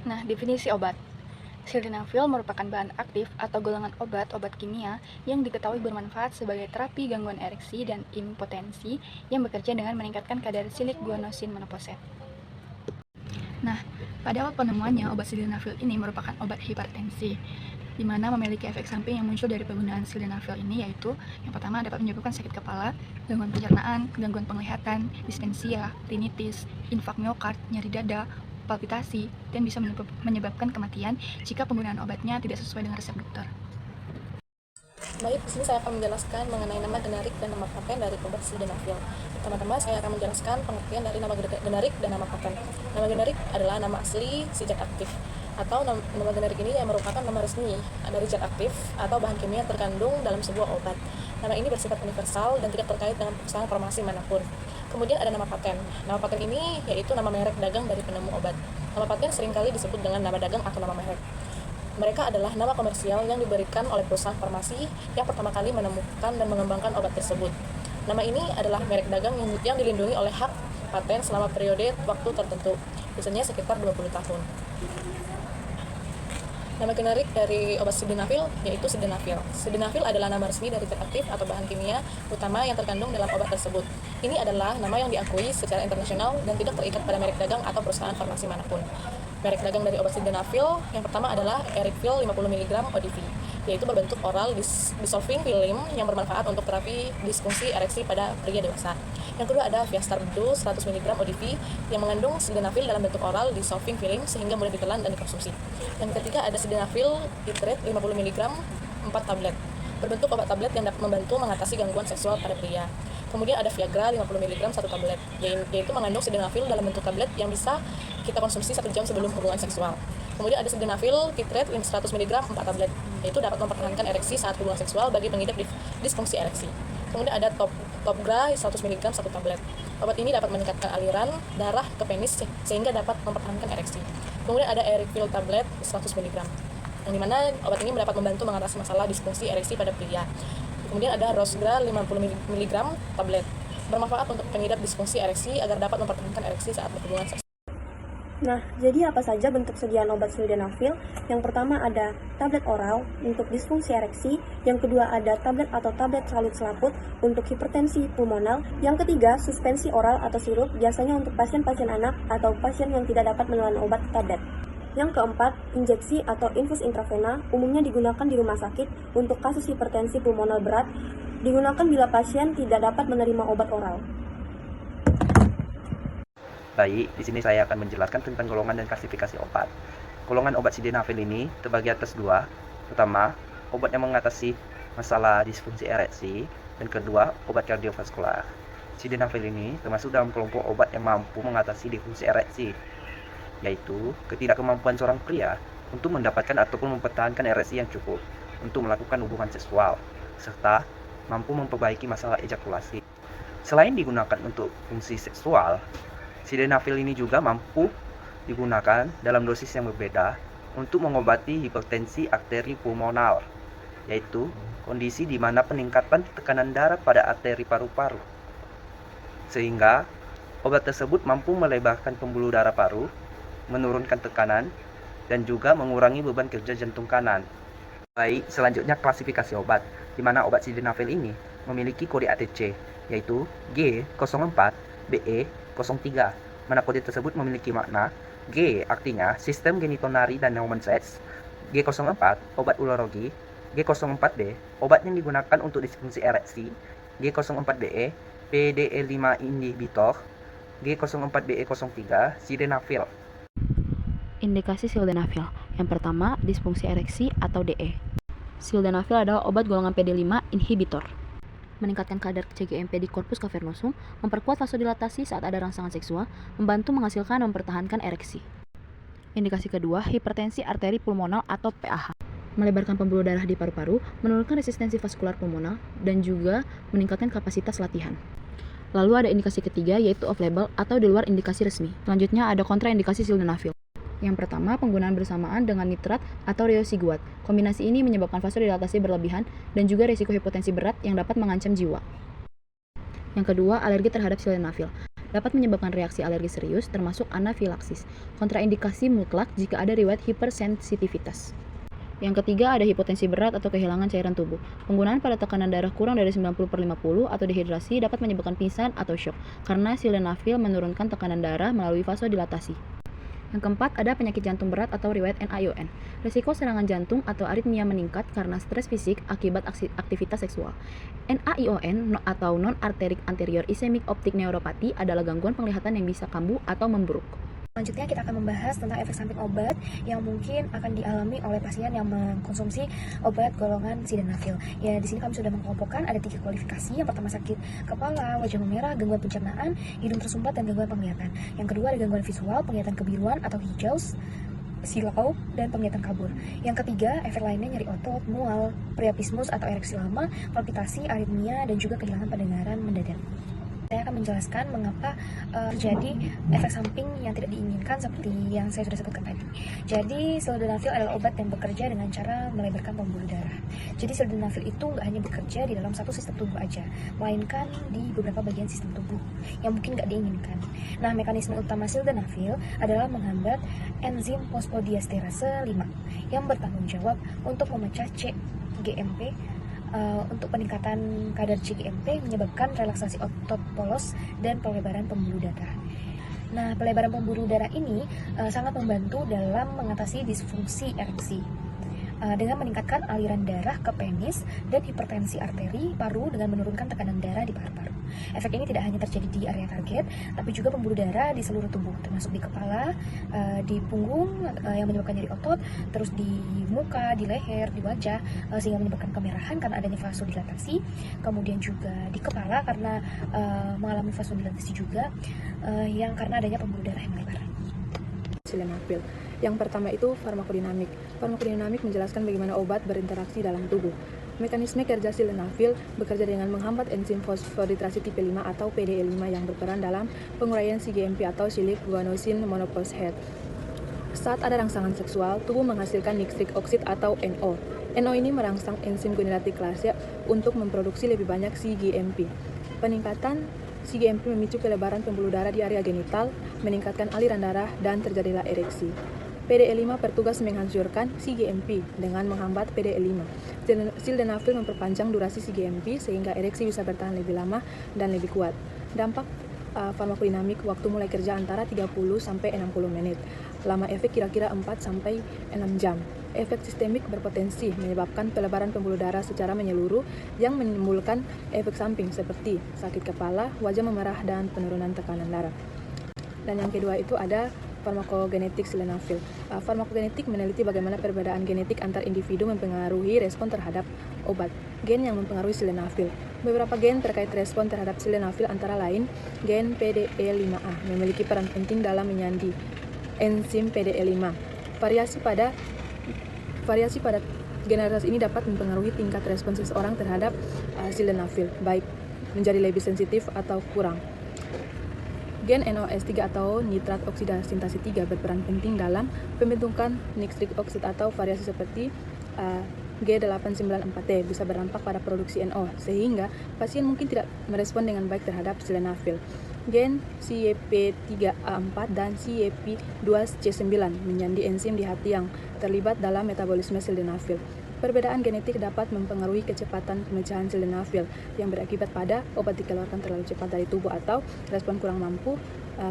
Nah, definisi obat. Sildenafil merupakan bahan aktif atau golongan obat kimia yang diketahui bermanfaat sebagai terapi gangguan ereksi dan impotensi yang bekerja dengan meningkatkan kadar silik guanosin monoposet. Nah, pada awal penemuannya, obat sildenafil ini merupakan obat hipertensi, di mana memiliki efek samping yang muncul dari penggunaan sildenafil ini, yaitu yang pertama dapat menyebabkan sakit kepala, gangguan pencernaan, gangguan penglihatan, distensia, rinitis, infak miokard, nyeri dada, palpitasi, dan bisa menyebabkan kematian jika penggunaan obatnya tidak sesuai dengan resep dokter. Baik, di sini saya akan menjelaskan mengenai nama generik dan nama paten dari obat sildenafil. Pertama-tama saya akan menjelaskan pengertian dari nama generik dan nama paten. Nama generik adalah nama asli si zat aktif, atau nama generik ini yang merupakan nama resmi dari zat aktif atau bahan kimia yang terkandung dalam sebuah obat. Nama ini bersifat universal dan tidak terkait dengan perusahaan farmasi manapun. Kemudian ada nama paten. Nama paten ini yaitu nama merek dagang dari penemu obat. Nama paten seringkali disebut dengan nama dagang atau nama merek. Mereka adalah nama komersial yang diberikan oleh perusahaan farmasi yang pertama kali menemukan dan mengembangkan obat tersebut. Nama ini adalah merek dagang yang dilindungi oleh hak paten selama periode waktu tertentu, biasanya sekitar 20 tahun. Nama generik dari obat sildenafil yaitu sildenafil. Sildenafil adalah nama resmi dari zat aktif atau bahan kimia utama yang terkandung dalam obat tersebut. Ini adalah nama yang diakui secara internasional dan tidak terikat pada merek dagang atau perusahaan farmasi manapun. Merek dagang dari obat sildenafil yang pertama adalah Ericfil 50 mg ODV, yaitu berbentuk oral dissolving film yang bermanfaat untuk terapi disfungsi ereksi pada pria dewasa. Yang kedua ada Viastar Bedu 100 mg ODV yang mengandung sildenafil dalam bentuk oral dissolving film sehingga mudah ditelan dan dikonsumsi. Yang ketiga ada sildenafil titrate 50 mg 4 tablet, berbentuk obat tablet yang dapat membantu mengatasi gangguan seksual pada pria. Kemudian ada Viagra 50 mg 1 tablet, yaitu mengandung sildenafil dalam bentuk tablet yang bisa kita konsumsi 1 jam sebelum hubungan seksual. Kemudian ada sildenafil titrate 100 mg 4 tablet, yaitu dapat mempertahankan ereksi saat hubungan seksual bagi pengidap disfungsi ereksi. Kemudian ada Topgra 100 mg 1 tablet. Obat ini dapat meningkatkan aliran darah ke penis sehingga dapat mempertahankan ereksi. Kemudian ada Ericfil tablet 100 mg, yang dimana obat ini dapat membantu mengatasi masalah disfungsi ereksi pada pria. Kemudian ada Rosgra 50 mg tablet, bermanfaat untuk pengidap disfungsi ereksi agar dapat mempertahankan ereksi saat berhubungan seksual. Nah, jadi apa saja bentuk sediaan obat sildenafil? Yang pertama ada tablet oral untuk disfungsi ereksi, yang kedua ada tablet atau tablet salut selaput untuk hipertensi pulmonal, yang ketiga suspensi oral atau sirup biasanya untuk pasien-pasien anak atau pasien yang tidak dapat menelan obat tablet. Yang keempat, injeksi atau infus intravena umumnya digunakan di rumah sakit untuk kasus hipertensi pulmonal berat, digunakan bila pasien tidak dapat menerima obat oral. Baik, di sini saya akan menjelaskan tentang golongan dan klasifikasi obat. Golongan obat sildenafil ini terbagi atas dua. Pertama, obat yang mengatasi masalah disfungsi ereksi, dan kedua, obat kardiovaskular. Sildenafil ini termasuk dalam kelompok obat yang mampu mengatasi disfungsi ereksi, yaitu ketidakmampuan seorang pria untuk mendapatkan ataupun mempertahankan ereksi yang cukup untuk melakukan hubungan seksual, serta mampu memperbaiki masalah ejakulasi. Selain digunakan untuk fungsi seksual, sildenafil ini juga mampu digunakan dalam dosis yang berbeda untuk mengobati hipertensi arteri pulmonal, yaitu kondisi di mana peningkatan tekanan darah pada arteri paru-paru, sehingga obat tersebut mampu melebarkan pembuluh darah paru, menurunkan tekanan, dan juga mengurangi beban kerja jantung kanan. Baik, selanjutnya klasifikasi obat, di mana obat sildenafil ini memiliki kode ATC, yaitu G04BE03, mana kode tersebut memiliki makna G artinya sistem genitonari dan neuron seks, G04 obat urologi, G04B obat yang digunakan untuk disfungsi ereksi, G04BE PDE5 inhibitor, G04BE03 sildenafil. Indikasi sildenafil. Yang pertama, disfungsi ereksi atau DE. Sildenafil adalah obat golongan PD5 inhibitor. Meningkatkan kadar CGMP di corpus cavernosum, memperkuat vasodilatasi saat ada rangsangan seksual, membantu menghasilkan dan mempertahankan ereksi. Indikasi kedua, hipertensi arteri pulmonal atau PAH. Melebarkan pembuluh darah di paru-paru, menurunkan resistensi vaskular pulmonal, dan juga meningkatkan kapasitas latihan. Lalu ada indikasi ketiga, yaitu off-label atau di luar indikasi resmi. Selanjutnya ada kontraindikasi sildenafil. Yang pertama, penggunaan bersamaan dengan nitrat atau riosiguat. Kombinasi ini menyebabkan vasodilatasi berlebihan dan juga risiko hipotensi berat yang dapat mengancam jiwa. Yang kedua, alergi terhadap sildenafil. dapat menyebabkan reaksi alergi serius termasuk anafilaksis. Kontraindikasi mutlak jika ada riwayat hipersensitivitas. Yang ketiga ada hipotensi berat atau kehilangan cairan tubuh. Penggunaan pada tekanan darah kurang dari 90/50 atau dehidrasi dapat menyebabkan pingsan atau syok karena sildenafil menurunkan tekanan darah melalui vasodilatasi. Yang keempat ada penyakit jantung berat atau riwayat NAION. Risiko serangan jantung atau aritmia meningkat karena stres fisik akibat aktivitas seksual. NAION atau non-arteric anterior ischemic optic neuropathy adalah gangguan penglihatan yang bisa kambuh atau memburuk. Selanjutnya kita akan membahas tentang efek samping obat yang mungkin akan dialami oleh pasien yang mengkonsumsi obat golongan sildenafil. Ya, di sini kami sudah mengelompokkan ada 3 kualifikasi. Yang pertama sakit kepala, wajah memerah, gangguan pencernaan, hidung tersumbat, dan gangguan penglihatan. Yang kedua ada gangguan visual, penglihatan kebiruan atau hijau, silau, dan penglihatan kabur. Yang ketiga, efek lainnya nyeri otot, mual, priapismus atau ereksi lama, palpitasi, aritmia, dan juga kehilangan pendengaran mendadak. Saya akan menjelaskan mengapa terjadi efek samping yang tidak diinginkan seperti yang saya sudah sebutkan tadi. Jadi sildenafil adalah obat yang bekerja dengan cara melebarkan pembuluh darah. Jadi sildenafil itu nggak hanya bekerja di dalam satu sistem tubuh aja, melainkan di beberapa bagian sistem tubuh yang mungkin nggak diinginkan. Nah, mekanisme utama sildenafil adalah menghambat enzim fosfodiesterase 5 yang bertanggung jawab untuk memecah CGMP. Untuk peningkatan kadar CGMP menyebabkan relaksasi otot polos dan pelebaran pembuluh darah. Nah, pelebaran pembuluh darah ini sangat membantu dalam mengatasi disfungsi ereksi dengan meningkatkan aliran darah ke penis dan hipertensi arteri paru dengan menurunkan tekanan darah di paru-paru. Efek ini tidak hanya terjadi di area target, tapi juga pembuluh darah di seluruh tubuh, termasuk di kepala, di punggung yang menyebabkan nyeri otot, terus di muka, di leher, di wajah, sehingga menyebabkan kemerahan karena adanya vasodilatasi, kemudian juga di kepala karena mengalami vasodilatasi juga, yang karena adanya pembuluh darah yang melebar. Sildenafil. Yang pertama itu farmakodinamik. Farmakodinamik menjelaskan bagaimana obat berinteraksi dalam tubuh. Mekanisme kerja sildenafil bekerja dengan menghambat enzim fosfodiesterase tipe 5 atau PDE5 yang berperan dalam penguraian CGMP atau silik guanosin monophosphate. Saat ada rangsangan seksual, tubuh menghasilkan nitric oxide atau NO. NO ini merangsang enzim gonadotrophlase untuk memproduksi lebih banyak CGMP. Peningkatan CGMP memicu pelebaran pembuluh darah di area genital, meningkatkan aliran darah, dan terjadilah ereksi. PDE5 bertugas menghancurkan CGMP dengan menghambat PDE5. Sildenafil memperpanjang durasi CGMP sehingga ereksi bisa bertahan lebih lama dan lebih kuat. Dampak farmakodinamik waktu mulai kerja antara 30-60 menit. Lama efek kira-kira 4-6 jam. Efek sistemik berpotensi menyebabkan pelebaran pembuluh darah secara menyeluruh yang menimbulkan efek samping seperti sakit kepala, wajah memerah, dan penurunan tekanan darah. Dan yang kedua itu ada farmakogenetik sildenafil. Farmakogenetik meneliti bagaimana perbedaan genetik antar individu mempengaruhi respon terhadap obat. Gen yang mempengaruhi sildenafil. Beberapa gen terkait respon terhadap sildenafil antara lain gen PDE5A memiliki peran penting dalam menyandi enzim PDE5. Variasi pada generasi ini dapat mempengaruhi tingkat respon seseorang terhadap sildenafil, baik menjadi lebih sensitif atau kurang. Gen NOS3 atau nitrat oksida sintase 3 berperan penting dalam pembentukan nitric oxide atau variasi seperti G894T bisa berdampak pada produksi NO, sehingga pasien mungkin tidak merespon dengan baik terhadap sildenafil. Gen CYP3A4 dan CYP2C9 menyandi enzim di hati yang terlibat dalam metabolisme sildenafil. Perbedaan genetik dapat mempengaruhi kecepatan pemecahan sildenafil yang berakibat pada obat dikeluarkan terlalu cepat dari tubuh atau respon kurang mampu,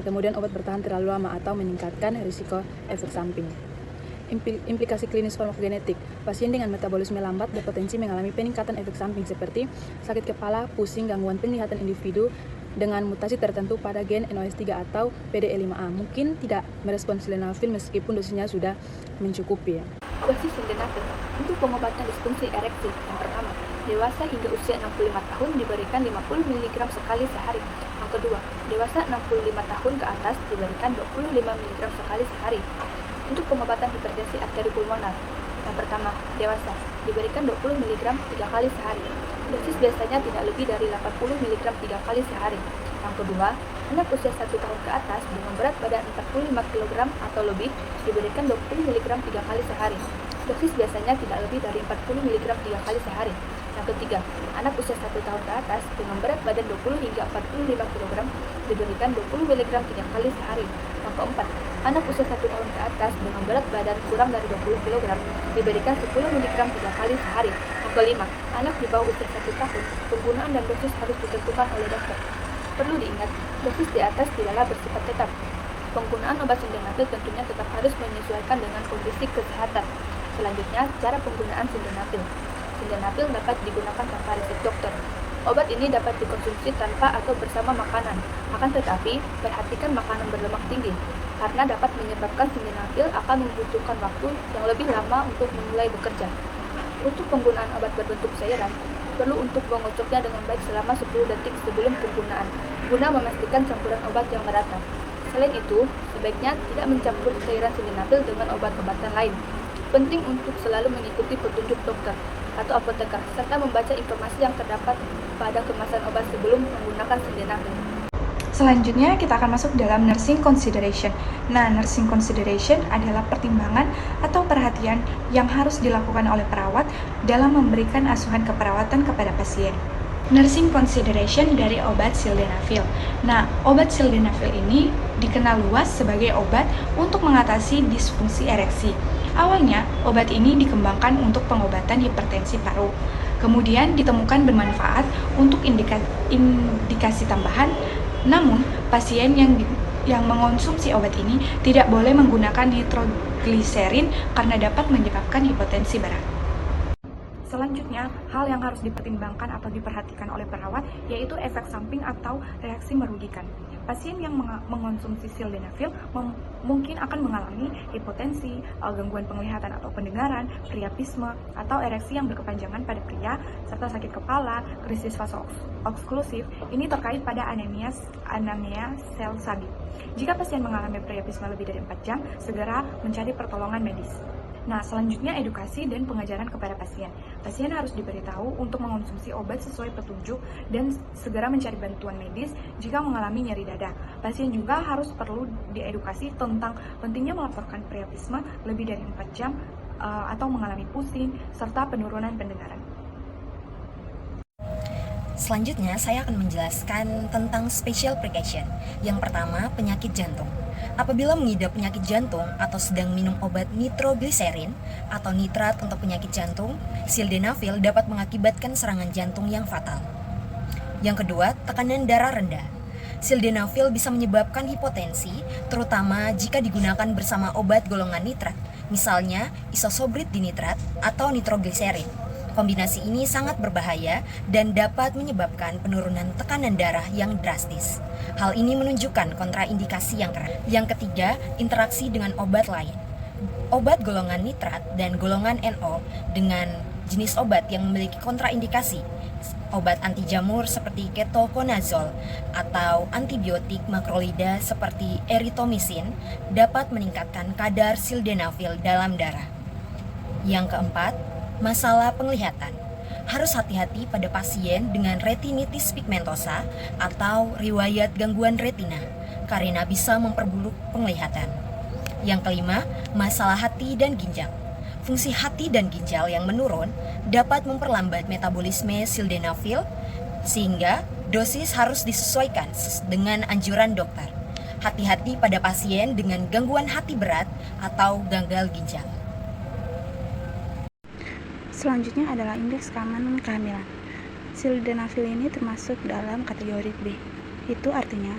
kemudian obat bertahan terlalu lama atau meningkatkan risiko efek samping. Implikasi klinis farmakogenetik. Pasien dengan metabolisme lambat berpotensi mengalami peningkatan efek samping seperti sakit kepala, pusing, gangguan penglihatan individu dengan mutasi tertentu pada gen NOS3 atau PDE5A. Mungkin tidak merespon sildenafil meskipun dosisnya sudah mencukupi. Dosis sildenafil untuk pengobatan disfungsi ereksi. Yang pertama, dewasa hingga usia 65 tahun diberikan 50 mg sekali sehari. Yang kedua, dewasa 65 tahun ke atas diberikan 25 mg sekali sehari. Untuk pengobatan hipertensi arteri pulmonar. Yang pertama, dewasa diberikan 20 mg 3 kali sehari. Dosis biasanya tidak lebih dari 80 mg 3 kali sehari. Yang kedua, anak usia 1 tahun ke atas dengan berat badan 45 kg atau lebih diberikan 20 mg 3 kali sehari. Dosis biasanya tidak lebih dari 40 mg 3 kali sehari. Yang ketiga, anak usia 1 tahun ke atas dengan berat badan 20 hingga 45 kg diberikan 20 mg 3 kali sehari. Yang keempat, anak usia 1 tahun ke atas dengan berat badan kurang dari 20 kg diberikan 10 mg 3 kali sehari. Yang kelima, anak di bawah usia 1 tahun, penggunaan dan dosis harus ditentukan oleh dokter. Perlu diingat, dosis di atas tidaklah bersifat tetap. Penggunaan obat sildenafil tentunya tetap harus menyesuaikan dengan kondisi kesehatan. Selanjutnya, cara penggunaan sildenafil. Sildenafil dapat digunakan tanpa resep dokter. Obat ini dapat dikonsumsi tanpa atau bersama makanan. Akan tetapi, perhatikan makanan berlemak tinggi, karena dapat menyebabkan sildenafil akan membutuhkan waktu yang lebih lama untuk mulai bekerja. Untuk penggunaan obat berbentuk cairan, perlu untuk mengocoknya dengan baik selama 10 detik sebelum penggunaan, guna memastikan campuran obat yang merata. Selain itu, sebaiknya tidak mencampur cairan sildenafil dengan obat-obatan lain. Penting untuk selalu mengikuti petunjuk dokter atau apoteker, serta membaca informasi yang terdapat pada kemasan obat sebelum menggunakan sildenafil. Selanjutnya kita akan masuk dalam nursing consideration. Nah, nursing consideration adalah pertimbangan atau perhatian yang harus dilakukan oleh perawat dalam memberikan asuhan keperawatan kepada pasien. Nursing consideration dari obat sildenafil. Nah, obat sildenafil ini dikenal luas sebagai obat untuk mengatasi disfungsi ereksi. Awalnya, obat ini dikembangkan untuk pengobatan hipertensi paru. Kemudian ditemukan bermanfaat untuk indikasi tambahan. Namun, pasien yang mengonsumsi obat ini tidak boleh menggunakan nitrogliserin karena dapat menyebabkan hipotensi berat. Selanjutnya, hal yang harus dipertimbangkan atau diperhatikan oleh perawat yaitu efek samping atau reaksi merugikan. Pasien yang mengonsumsi sildenafil mungkin akan mengalami hipotensi, gangguan penglihatan atau pendengaran, priapisme, atau ereksi yang berkepanjangan pada pria, serta sakit kepala, krisis vasooklusif. Ini terkait pada anemia sel sabi. Jika pasien mengalami priapisme lebih dari 4 jam, segera mencari pertolongan medis. Nah, selanjutnya edukasi dan pengajaran kepada pasien. Pasien harus diberitahu untuk mengonsumsi obat sesuai petunjuk dan segera mencari bantuan medis jika mengalami nyeri dada. Pasien juga perlu diedukasi tentang pentingnya melaporkan priapisme lebih dari 4 jam atau mengalami pusing serta penurunan pendengaran. Selanjutnya, saya akan menjelaskan tentang special precaution. Yang pertama, penyakit jantung. Apabila mengidap penyakit jantung atau sedang minum obat nitrogliserin atau nitrat untuk penyakit jantung, sildenafil dapat mengakibatkan serangan jantung yang fatal. Yang kedua, tekanan darah rendah. Sildenafil bisa menyebabkan hipotensi, terutama jika digunakan bersama obat golongan nitrat, misalnya isosobrit dinitrat atau nitrogliserin. Kombinasi ini sangat berbahaya dan dapat menyebabkan penurunan tekanan darah yang drastis. Hal ini menunjukkan kontraindikasi yang keras. Yang ketiga, interaksi dengan obat lain. Obat golongan nitrat dan golongan NO dengan jenis obat yang memiliki kontraindikasi. Obat anti jamur seperti ketoconazole atau antibiotik makrolida seperti eritromisin dapat meningkatkan kadar sildenafil dalam darah. Yang keempat, masalah penglihatan. Harus hati-hati pada pasien dengan retinitis pigmentosa atau riwayat gangguan retina karena bisa memperburuk penglihatan. Yang kelima, masalah hati dan ginjal. Fungsi hati dan ginjal yang menurun dapat memperlambat metabolisme sildenafil sehingga dosis harus disesuaikan dengan anjuran dokter. Hati-hati pada pasien dengan gangguan hati berat atau gagal ginjal. Selanjutnya adalah indeks keamanan kehamilan. Sildenafil ini termasuk dalam kategori B. Itu artinya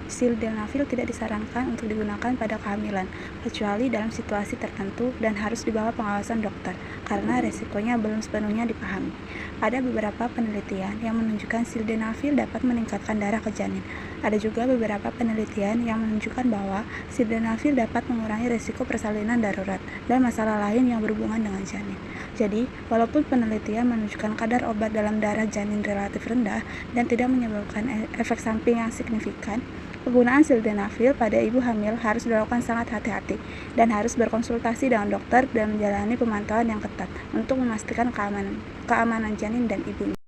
sildenafil tidak disarankan untuk digunakan pada kehamilan, kecuali dalam situasi tertentu dan harus di bawah pengawasan dokter, karena resikonya belum sepenuhnya dipahami. Ada beberapa penelitian yang menunjukkan sildenafil dapat meningkatkan darah ke janin. Ada juga beberapa penelitian yang menunjukkan bahwa sildenafil dapat mengurangi resiko persalinan darurat dan masalah lain yang berhubungan dengan janin. Jadi, walaupun penelitian menunjukkan kadar obat dalam darah janin relatif rendah dan tidak menyebabkan efek samping yang signifikan, penggunaan sildenafil pada ibu hamil harus dilakukan sangat hati-hati dan harus berkonsultasi dengan dokter dan menjalani pemantauan yang ketat untuk memastikan keamanan janin dan ibunya.